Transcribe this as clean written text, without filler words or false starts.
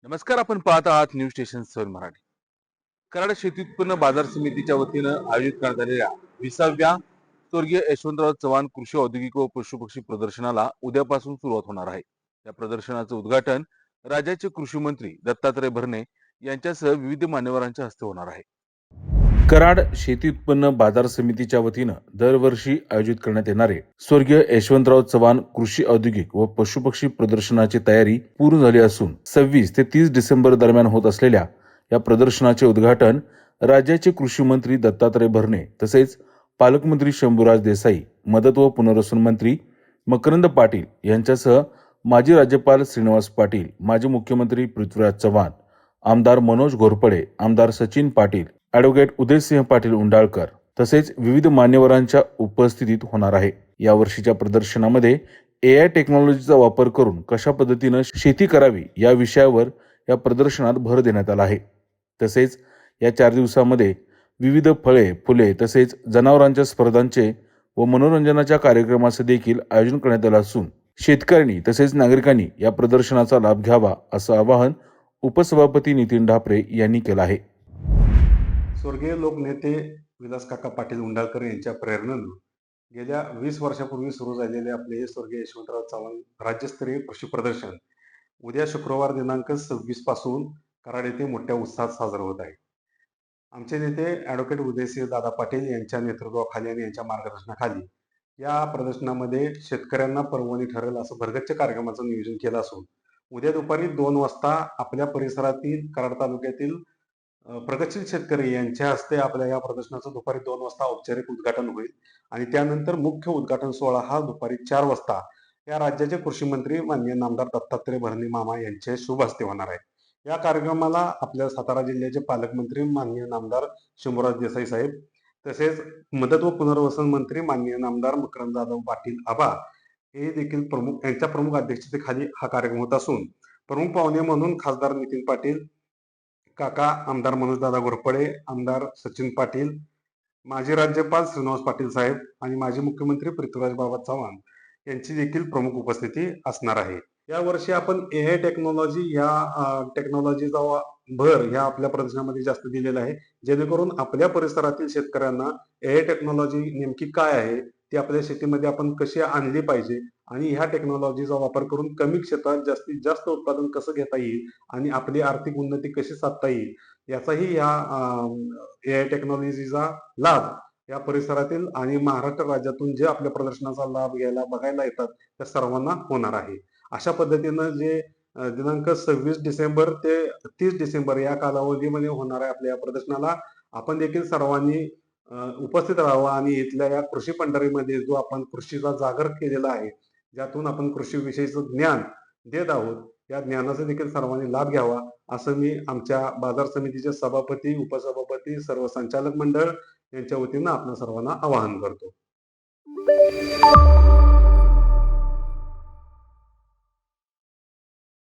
नमस्कार, आपण पाहत आहात news station sir Marathi. Karad शेती उत्पन्न बाजार समितीच्या वतीनं आयोजित करण्यात आलेल्या 20व्या स्वर्गीय यशवंतराव चव्हाण कृषी औद्योगिक व पशुपक्षी प्रदर्शनाला उद्यापासून सुरुवात होणार आहे. या प्रदर्शनाचं उद्घाटन राज्याचे कृषी मंत्री दत्तात्रय भरणे यांच्यासह विविध मान्यवरांच्या हस्ते होणार आहे. कराड शेती उत्पन्न बाजार समितीच्या वतीनं दरवर्षी आयोजित करण्यात येणारे स्वर्गीय यशवंतराव चव्हाण कृषी औद्योगिक व पशुपक्षी प्रदर्शनाची तयारी पूर्ण झाली असून 26 ते 30 डिसेंबर दरम्यान होत असलेल्या या प्रदर्शनाचे उद्घाटन राज्याचे कृषी मंत्री दत्तात्रय भरणे तसेच पालकमंत्री शंभूराज देसाई, मदत व पुनर्वसन मंत्री मकरंद पाटील यांच्यासह माजी राज्यपाल श्रीनिवास पाटील, माजी मुख्यमंत्री पृथ्वीराज चव्हाण, आमदार मनोज घोरपडे, आमदार सचिन पाटील, ॲडव्होकेट उदयसिंह पाटील उंडाळकर तसेच विविध मान्यवरांच्या उपस्थितीत होणार आहे. या वर्षीच्या प्रदर्शनामध्ये AI टेक्नॉलॉजीचा वापर करून कशा पद्धतीनं शेती करावी या विषयावर या प्रदर्शनात भर देण्यात आला आहे. तसेच या 4 दिवसामध्ये विविध फळे, फुले तसेच जनावरांच्या स्पर्धांचे व मनोरंजनाच्या कार्यक्रमाचे देखील आयोजन करण्यात आले असून शेतकऱ्यांनी तसेच नागरिकांनी या प्रदर्शनाचा लाभ घ्यावा असं आवाहन उपसभापती नितीन ढापरे यांनी केलं आहे. स्वर्गीय लोकनेते विलास काका पाटील उंडाळकर यांच्या प्रेरणेनं गेल्या 20 वर्षापूर्वी सुरू झालेले आपले स्वर्गीय यशवंतराव चव्हाण राज्यस्तरीय कृषी प्रदर्शन उद्या शुक्रवार दिनांक 26 पासून कराड येथे मोठ्या उत्साहात साजरं होत आहे. आमचे नेते ॲडव्होकेट उदयसिंह दादा पाटील यांच्या नेतृत्वाखाली आणि यांच्या मार्गदर्शनाखाली या प्रदर्शनामध्ये शेतकऱ्यांना पर्वणी ठरेल असं भरगच्च कार्यक्रमाचं नियोजन केलं असून उद्या दुपारी 2 वाजता आपल्या परिसरातील कराड तालुक्यातील प्रगतशील शेतकरी यांच्या हस्ते आपल्या या प्रदर्शनाचं दुपारी 2 वाजता औपचारिक उद्घाटन होईल आणि त्यानंतर मुख्य उद्घाटन सोहळा हा दुपारी 4 वाजता या राज्याचे कृषी मंत्री माननीय नामदार दत्तात्रय भरणे मामा यांचे शुभ हस्ते होणार आहे. या कार्यक्रमाला आपल्या सातारा जिल्ह्याचे पालकमंत्री माननीय नामदार शंभूराज देसाई साहेब तसेच मदत व पुनर्वसन मंत्री माननीय नामदार मकरंद जाधव पाटील आबा हे देखील यांच्या प्रमुख अध्यक्षतेखाली हा कार्यक्रम होत असून प्रमुख पाहुणे म्हणून खासदार नितीन पाटील काका, आमदार मनोजदादा घोरपडे, आमदार सचिन पाटील, माजी राज्यपाल श्रीनिवास पाटील साहेब आणि माजी मुख्यमंत्री पृथ्वीराज बाबा चव्हाण यांची देखील प्रमुख उपस्थिती असणार आहे. या वर्षी आपण AI टेक्नॉलॉजी या टेक्नॉलॉजीचा भर ह्या आपल्या प्रदर्शनामध्ये जास्त दिलेला आहे, जेणेकरून आपल्या परिसरातील शेतकऱ्यांना AI टेक्नॉलॉजी नेमकी काय आहे ती आपल्या शेतीमध्ये आपण कशी आणली पाहिजे आणि ह्या टेक्नॉलॉजीचा वापर करून कमी क्षेत्रात जास्तीत जास्त उत्पादन कसं घेता येईल आणि आपली आर्थिक उन्नती कशी साधता येईल याचाही या AI टेक्नॉलॉजीचा लाभ या परिसरातील आणि महाराष्ट्र राज्यातून जे आपल्या प्रदर्शनाचा लाभ घ्यायला बघायला येतात त्या सर्वांना होणार आहे. अशा पद्धतीनं जे दिनांक 26 डिसेंबर ते 30 डिसेंबर या कालावधीमध्ये होणाऱ्या आपल्या या प्रदर्शनाला आपण देखील सर्वांनी उपस्थित राहावं आणि इथल्या या कृषी पंढरीमध्ये जो आपण कृषीचा जागर केलेला आहे, ज्यातून आपण कृषीविषयीचं ज्ञान देत आहोत, या ज्ञानाचा देखील सर्वांनी लाभ घ्यावा असं मी आमच्या बाजार समितीचे सभापती, उपसभापती, सर्व संचालक मंडळ यांच्या वतीनं आपल्या सर्वांना आवाहन करतो.